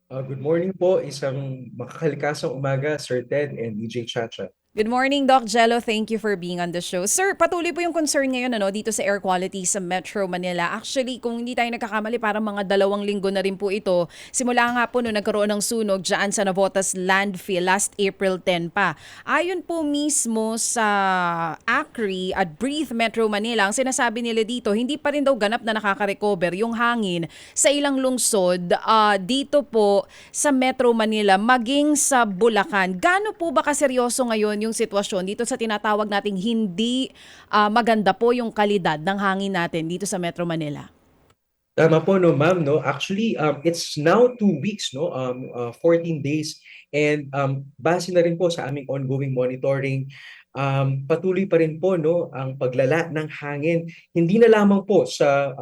Good morning po, isang makakalikasang umaga, Sir Ted and DJ Chacha. Good morning, Doc Jello. Thank you for being on the show. Sir, patuloy po yung concern ngayon dito sa air quality sa Metro Manila. Actually, kung hindi tayo nagkakamali, parang mga 2 linggo na rin po ito. Simula nga po nung nagkaroon ng sunog dyan sa Navotas Landfill last April 10 pa. Ayon po mismo sa ACRI at Breathe Metro Manila, ang sinasabi nila dito, hindi pa rin daw ganap na nakaka-recover yung hangin sa ilang lungsod dito po sa Metro Manila, maging sa Bulacan. Gaano po ba kaseryoso ngayon yung sitwasyon dito sa tinatawag nating hindi maganda po yung kalidad ng hangin natin dito sa Metro Manila? Tama po, no, ma'am, no? Actually, it's now 2 weeks, no? 14 days. And base na rin po sa aming ongoing monitoring, patuloy pa rin po, no, ang paglala ng hangin. Hindi na lamang po sa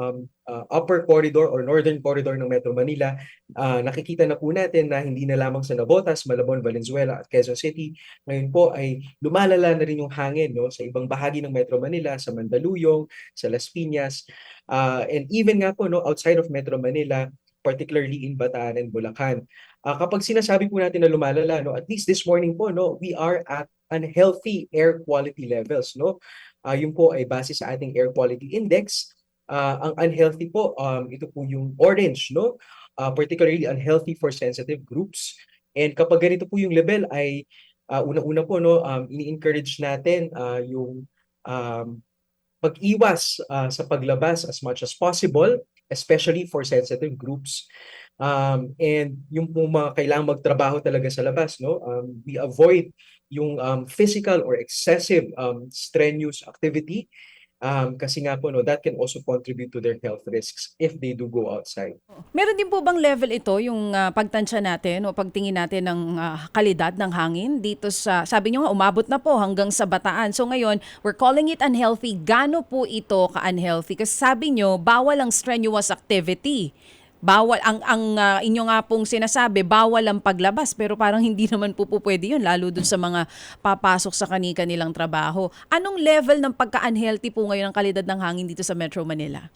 upper corridor or northern corridor ng Metro Manila. Nakikita na po natin na hindi na lamang sa Navotas, Malabon, Valenzuela at Quezon City. Ngayon po ay lumalala na rin yung hangin, no, sa ibang bahagi ng Metro Manila, sa Mandaluyong, sa Las Piñas. And even nga po, no, outside of Metro Manila, particularly in Bataan and Bulacan. Kapag sinasabi po natin na lumalala, no, at least this morning po, no, we are at unhealthy air quality levels, no. Yun po ay base sa ating air quality index. Ang unhealthy po, ito po yung orange, no, particularly unhealthy for sensitive groups. And kapag ganito po yung level ay una-una po, no, ini-encourage natin yung um, pag-iwas sa paglabas as much as possible, especially for sensitive groups. And yung po mga kailangang magtrabaho talaga sa labas, no? We avoid yung physical or excessive strenuous activity kasi nga po, no, that can also contribute to their health risks if they do go outside. Meron din po bang level ito, yung pagtansya natin o pagtingin natin ng kalidad ng hangin dito sa, sabi nyo nga, umabot na po hanggang sa Bataan. So ngayon, we're calling it unhealthy. Gaano po ito ka-unhealthy? Kasi sabi nyo, bawal ang strenuous activity. Bawal, ang inyo nga pong sinasabi, bawal ang paglabas. Pero parang hindi naman po pwede yun, lalo dun sa mga papasok sa kanilang trabaho. Anong level ng pagka-unhealthy po ngayon ang kalidad ng hangin dito sa Metro Manila?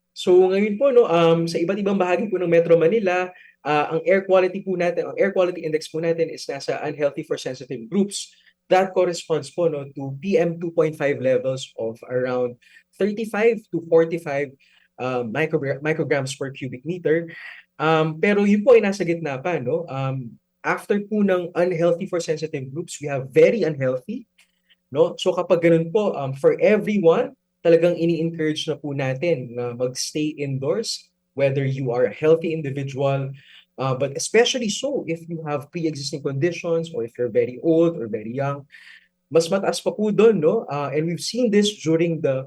So ngayon po, no, sa iba't ibang bahagi po ng Metro Manila, ang air quality po natin, ang air quality index po natin is nasa unhealthy for sensitive groups. That corresponds po, no, to PM 2.5 levels of around 35 to 45 micrograms per cubic meter. Pero yun po ay nasa gitna pa, no? After po ng unhealthy for sensitive groups, we have very unhealthy, no? So kapag ganun po, for everyone, talagang ini-encourage na po natin na mag-stay indoors, whether you are a healthy individual, but especially so if you have pre-existing conditions or if you're very old or very young, mas mataas pa po doon, no? And we've seen this during the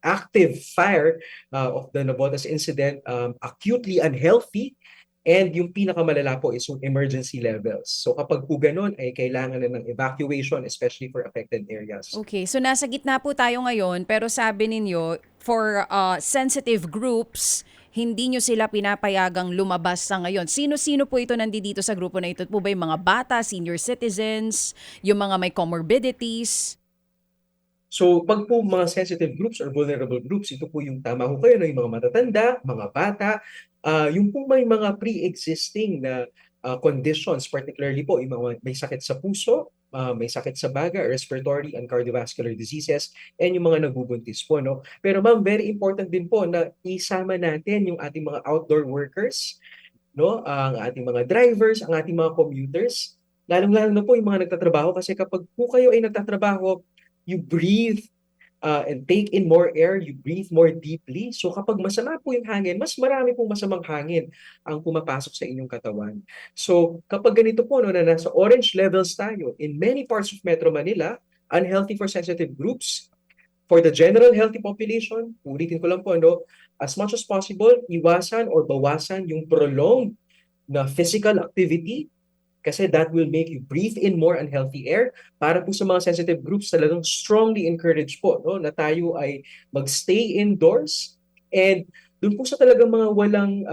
active fire of the Navotas incident, acutely unhealthy. And yung pinakamalala po is yung emergency levels. So kapag po ganun ay kailangan na ng evacuation, especially for affected areas. Okay, so nasa gitna po tayo ngayon pero sabi ninyo for sensitive groups, hindi nyo sila pinapayagang lumabas sa ngayon. Sino-sino po ito nandito sa grupo na ito? Po ba yung mga bata, senior citizens, yung mga may comorbidities? So pag po mga sensitive groups or vulnerable groups, ito po yung tama ho kayo, no? Yung mga matatanda, mga bata, yung po may mga pre-existing na conditions, particularly po yung mga may sakit sa puso, may sakit sa baga, respiratory and cardiovascular diseases, and yung mga nagbubuntis po, no? Pero ma'am, very important din po na isama natin yung ating mga outdoor workers, no? Ang ating mga drivers, ang ating mga commuters, lalong-lalo na po yung mga nagtatrabaho kasi kapag po kayo ay nagtatrabaho, you breathe and take in more air, you breathe more deeply. So kapag masama po yung hangin, mas marami pong masamang hangin ang pumapasok sa inyong katawan. So kapag ganito po, no, na nasa orange levels tayo in many parts of Metro Manila, unhealthy for sensitive groups, for the general healthy population, ulitin ko lang po, no, as much as possible, iwasan or bawasan yung prolonged na physical activity kasi that will make you breathe in more unhealthy air. Para po sa mga sensitive groups, talagang strongly encourage po, no, na tayo ay magstay indoors and doon po sa talagang mga walang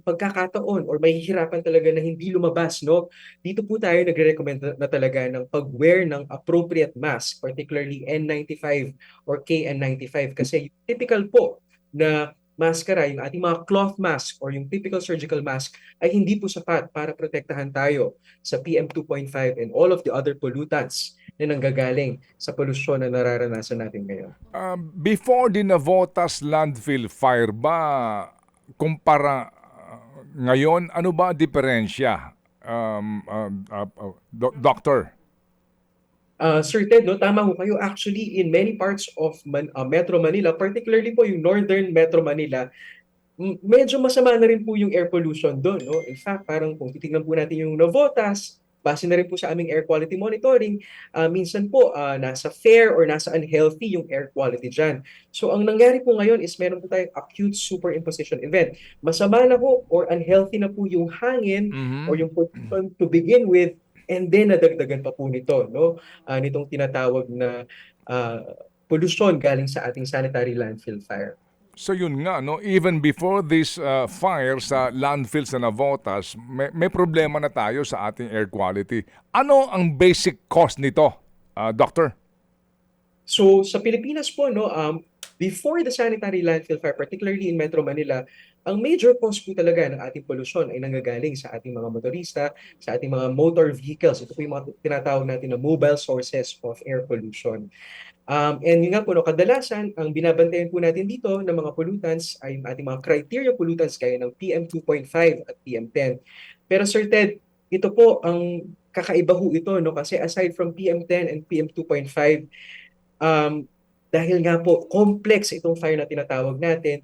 pagkakataon or mahihirapan talaga na hindi lumabas, no, dito po tayo nagre-recommend na talaga ng pag-wear ng appropriate mask, particularly N95 or KN95 kasi typical po na maskara, yung ating mga cloth mask or yung typical surgical mask ay hindi po sapat para protektahan tayo sa PM2.5 and all of the other pollutants na nanggagaling sa polusyon na nararanasan natin ngayon. Before the Navotas landfill fire ba, kumpara ngayon, ano ba ang diferensya? Doctor? Sir Ted, no, tama ho kayo. Actually, in many parts of Metro Manila, particularly po yung northern Metro Manila, medyo masama na rin po yung air pollution doon. No? In fact, parang kung titingnan po natin yung Navotas, base na rin po sa aming air quality monitoring, minsan po nasa fair or nasa unhealthy yung air quality dyan. So ang nangyari po ngayon is meron po tayong acute superimposition event. Masama na po or unhealthy na po yung hangin or yung pollution to begin with, and then nadagdagan pa po nito, no? Nitong tinatawag na pollution galing sa ating sanitary landfill fire. So yun nga, no? Even before this fire sa landfill sa Navotas, may problema na tayo sa ating air quality. Ano ang basic cause nito, Doctor? So sa Pilipinas po, no, before the sanitary landfill fire, particularly in Metro Manila, ang major cause po talaga ng ating pollution ay nanggagaling sa ating mga motorista, sa ating mga motor vehicles. Ito po yung mga tinatawag natin na mobile sources of air pollution. And yun nga po, no, kadalasan, ang binabantayan po natin dito ng mga pollutants ay yung ating mga criteria pollutants gaya ng PM2.5 at PM10. Pero Sir Ted, ito po ang kakaiba ho ito, no, kasi aside from PM10 and PM2.5, dahil nga po complex itong fire na tinatawag natin,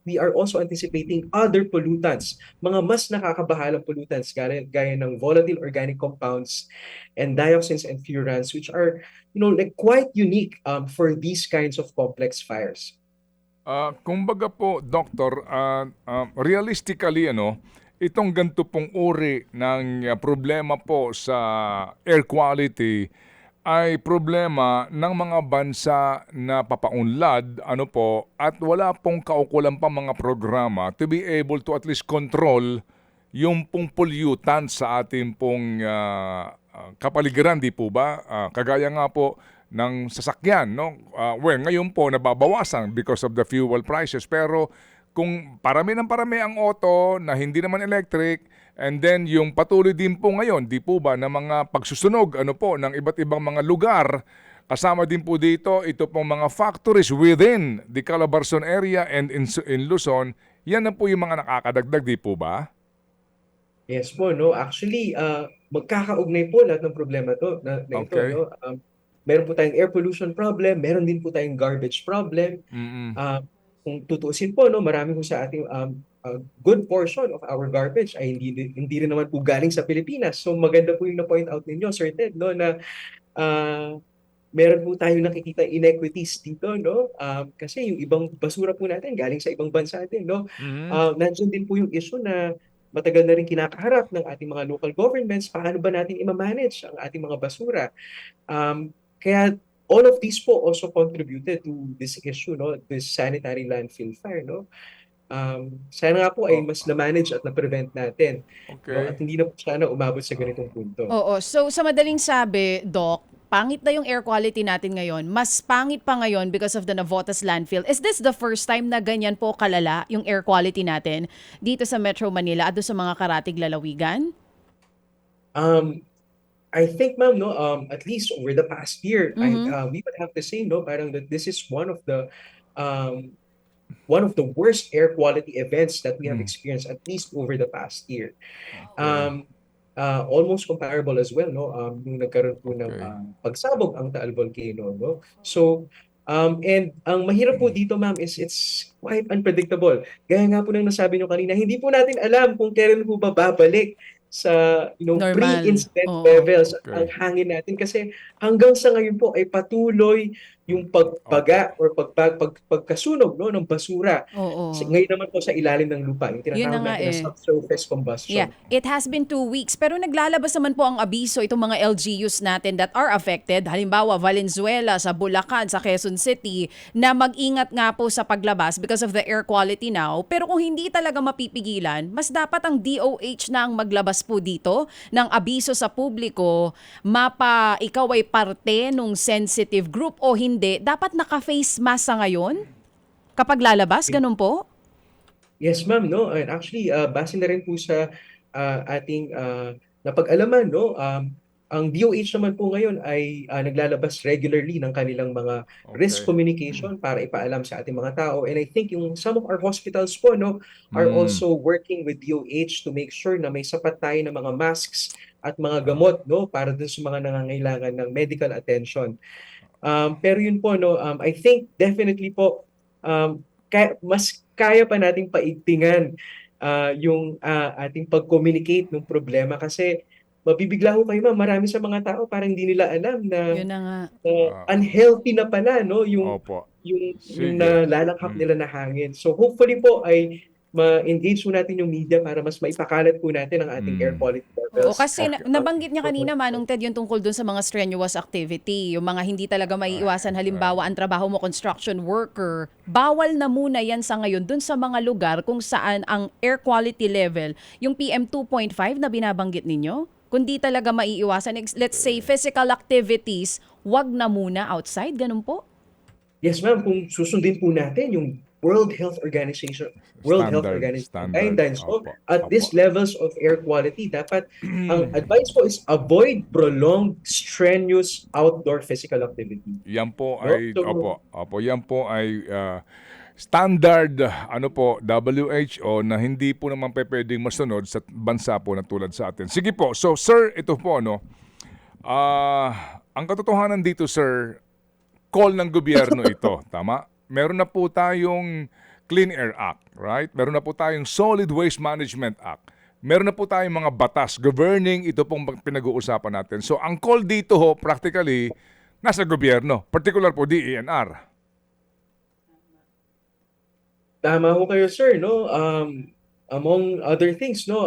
we are also anticipating other pollutants, mga mas nakakabahalang pollutants gaya ng volatile organic compounds and dioxins and furans, which are, like quite unique for these kinds of complex fires. Kumbaga po, Doctor, realistically, itong ganito pong uri ng problema po sa air quality ay problema ng mga bansa na papaunlad at wala pong kaukulan pa mga programa to be able to at least control yung pong pollutant sa ating pong kapaligiran, di po ba? Kagaya nga po ng sasakyan, no? Ngayon po nababawasan because of the fuel prices, pero kung parami ang auto na hindi naman electric, and then yung patuloy din po ngayon, di po ba, na mga pagsusunog ng iba't ibang mga lugar, kasama din po dito ito pong mga factories within the Calabarzon area and in Luzon, yan na po yung mga nakakadagdag, di po ba? Yes po, no? Actually, magkakaugnay po lahat ng problema na ito, Okay. no? Meron po tayong air pollution problem, meron din po tayong garbage problem. Kung tutuusin po, no, marami po sa ating good portion of our garbage ay hindi rin naman po galing sa Pilipinas. So maganda po yung na-point out ninyo, Sir Ted, no, na meron po tayong nakikita inequities dito, no? Kasi yung ibang basura po natin galing sa ibang bansa din, no? Nandiyan din po yung issue na matagal na rin kinakaharap ng ating mga local governments, paano ba natin i-manage ang ating mga basura? Kaya all of these po also contributed to this issue, no, this sanitary landfill fire, no. Sana nga po ay mas na-manage at na-prevent natin, no, Okay. at hindi na po sana umabot sa ganitong punto. Oo. So sa madaling sabi, Doc, pangit na yung air quality natin ngayon. Mas pangit pa ngayon because of the Navotas landfill. Is this the first time na ganyan po kalala yung air quality natin dito sa Metro Manila at doon sa mga karatig lalawigan? I think, ma'am, no, at least over the past year, we would have to say, no, parang that this is one of the worst air quality events that we have experienced, at least over the past year. Almost comparable as well, no, nung nagkaroon po ng pagsabog ang Taal Volcano, no. So, and ang mahirap po dito, ma'am, is it's quite unpredictable. Gaya nga po ng nasabi nyo kanina, hindi po natin alam kung kailan po ba babalik sa Normal. pre-incident Oo. levels Okay. ang hangin natin, kasi hanggang sa ngayon po ay patuloy yung pagbaga or pagkasunog, no, ng basura. Oo. Ngayon naman po sa ilalim ng lupa, yung Yun na tinatawag nga natin na eh. subsurface combustion. Yeah, it has been 2 weeks pero naglalabas naman po ang abiso itong mga LGUs natin that are affected. Halimbawa, Valenzuela, sa Bulacan, sa Quezon City, na mag-ingat nga po sa paglabas because of the air quality now. Pero kung hindi talaga mapipigilan, mas dapat ang DOH na ang maglabas po dito ng abiso sa publiko, ikaw ay parte nung sensitive group o hindi. Dapat naka-face mask sa ngayon kapag lalabas, ganun po? Yes, ma'am, no? And actually, base na rin po sa ating napag-alaman, no? Ang DOH naman po ngayon ay naglalabas regularly ng kanilang mga risk Okay. communication para ipaalam sa ating mga tao. And I think yung some of our hospitals po, no, are Mm. also working with DOH to make sure na may sapat tayo ng mga masks at mga Ah, gamot, no, para dun sa mga nangangailangan ng medical attention. Pero yun po, no, I think definitely po, mas kaya pa nating paigtingan yung ating pag-communicate ng problema kasi mabibigla ho kayo ma'am, marami sa mga tao parang hindi nila alam na Yun na nga. ah, unhealthy na pala no opo. yung Sige. nalalanghap Mm. nila na hangin. So hopefully po ay ma-engage po natin yung media para mas maipakalat po natin ang ating air Mm. quality Oo, levels. kasi Okay. nabanggit niya kanina, Manong Ted, yung tungkol dun sa mga strenuous activity, yung mga hindi talaga maiiwasan. Halimbawa, ang trabaho mo construction worker, bawal na muna yan sa ngayon dun sa mga lugar kung saan ang air quality level, yung PM 2.5 na binabanggit ninyo, kundi talaga maiiwasan. Let's say, physical activities, wag na muna outside, ganun po? Yes, ma'am, kung susundin po natin yung World Health Standard, Organization standard. guidelines po, Opo, at opo. these levels of air quality, dapat ang advice po is avoid prolonged, strenuous outdoor physical activity. Yan po No? ay, So, opo, opo, yan po ay standard, ano po, WHO na hindi po naman pwedeng masunod sa bansa po na tulad sa atin. Sige po, so sir, ito po, no, ang katotohanan dito, sir, call ng gobyerno ito, tama? Meron na po tayong Clean Air Act, right? Meron na po tayong Solid Waste Management Act. Meron na po tayong mga batas governing ito pong pinag-uusapan natin. So, ang call dito ho, practically, nasa gobyerno, particular po DENR. tama ho kayo, sir, no? Among other things, no?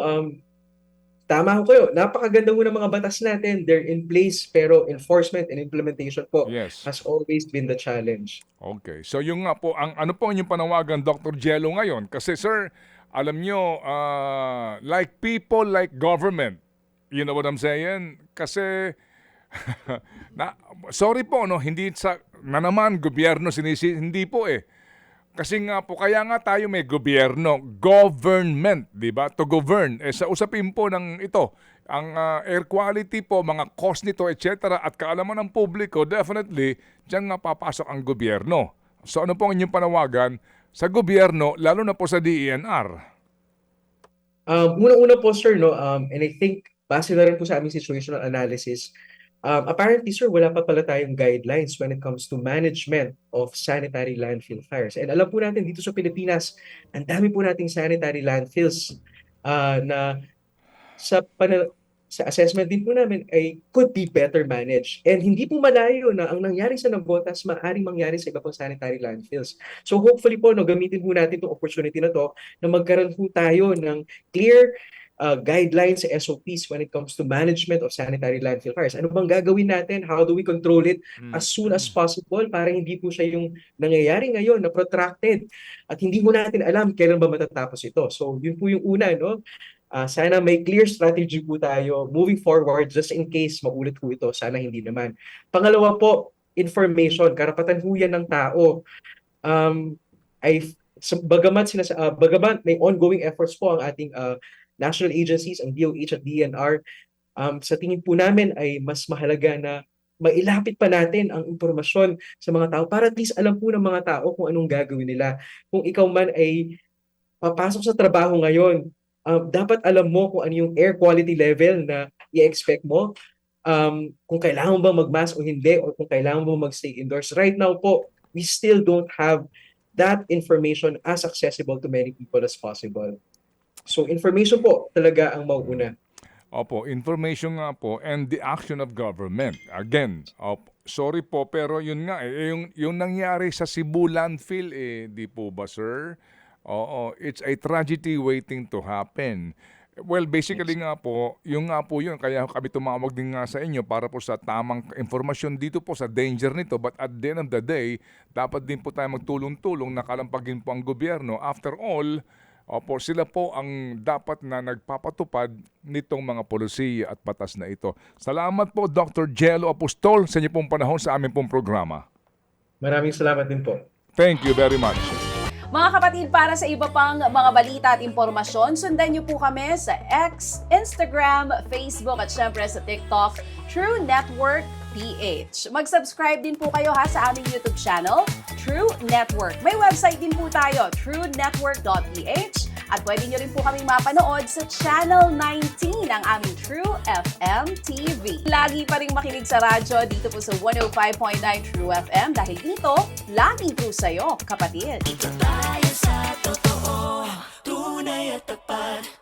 Tama ho kayo. Napakaganda ho ng mga batas natin. They're in place, pero enforcement and implementation po Yes. has always been the challenge. Okay. So, yung nga po, ang ano po ang inyong panawagan, Dr. Jello, ngayon? Kasi, sir, alam nyo, like people, like government. You know what I'm saying? Kasi, sorry po, no, hindi na naman, gobyerno hindi po eh. Kasi nga po, kaya nga tayo may gobyerno, government, di ba? To govern. Sa usapin po ng ito, ang air quality po, mga cost nito, etc. At kaalaman ng publiko, definitely, diyan nga papasok ang gobyerno. So ano po ang inyong panawagan sa gobyerno, lalo na po sa DENR? Unang-una po, sir, no, and I think base na rin po sa aming situational analysis, apparently, sir, wala pa pala tayong guidelines when it comes to management of sanitary landfill fires. And alam po natin dito sa Pilipinas, ang dami po nating sanitary landfills na sa sa assessment din po namin ay could be better managed. And hindi po malayo na ang nangyari sa Navotas maaaring mangyari sa iba pang sanitary landfills. So hopefully po, no, gamitin po natin itong opportunity na to na magkaroon po tayo ng clear guidelines sa SOPs when it comes to management of sanitary landfill fires. Ano bang gagawin natin? How do we control it as soon as possible para hindi po siya yung nangyayari ngayon na protracted at hindi mo natin alam kailan ba matatapos ito. So yun po yung una, no? Sana may clear strategy po tayo moving forward just in case maulit po ito. Sana hindi naman. Pangalawa po, information. Karapatan po yan ng tao. Bagamat may ongoing efforts po ang ating national agencies, ang DOH at DNR, sa tingin po namin ay mas mahalaga na mailapit pa natin ang impormasyon sa mga tao para at least alam po ng mga tao kung anong gagawin nila. Kung ikaw man ay papasok sa trabaho ngayon, dapat alam mo kung ano yung air quality level na i-expect mo, kung kailangan mo bang mag-mask o hindi, or kung kailangan mo mag-stay indoors. Right now po, we still don't have that information as accessible to many people as possible. So information po talaga ang mauuna. Opo, information nga po and the action of government. Again, sorry po pero yun nga yung nangyari sa Cebu landfill di po ba, sir? Oo, it's a tragedy waiting to happen. Well, basically nga po, yung nga po yun, kaya kami tumawag din nga sa inyo para po sa tamang informasyon dito po sa danger nito. But at the end of the day, dapat din po tayo magtulong-tulong na kalampagin po ang gobyerno. After all, opo, sila po ang dapat na nagpapatupad nitong mga polisiya at batas na ito. Salamat po, Dr. Jello Apostol, sa inyo pong panahon sa aming pong programa. Maraming salamat din po. Thank you very much. Mga kapatid, para sa iba pang mga balita at impormasyon, sundan niyo po kami sa X, Instagram, Facebook at syempre sa TikTok, True Network PH. Mag-subscribe din po kayo sa aming YouTube channel, True Network. May website din po tayo, truenetwork.ph, at pwede nyo rin po kaming mapanood sa Channel 19 ng aming True FM TV. Lagi pa rin makinig sa radyo dito po sa 105.9 True FM dahil dito, laging true sa'yo, kapatid. Dito tayo sa totoo, tunay at tapat.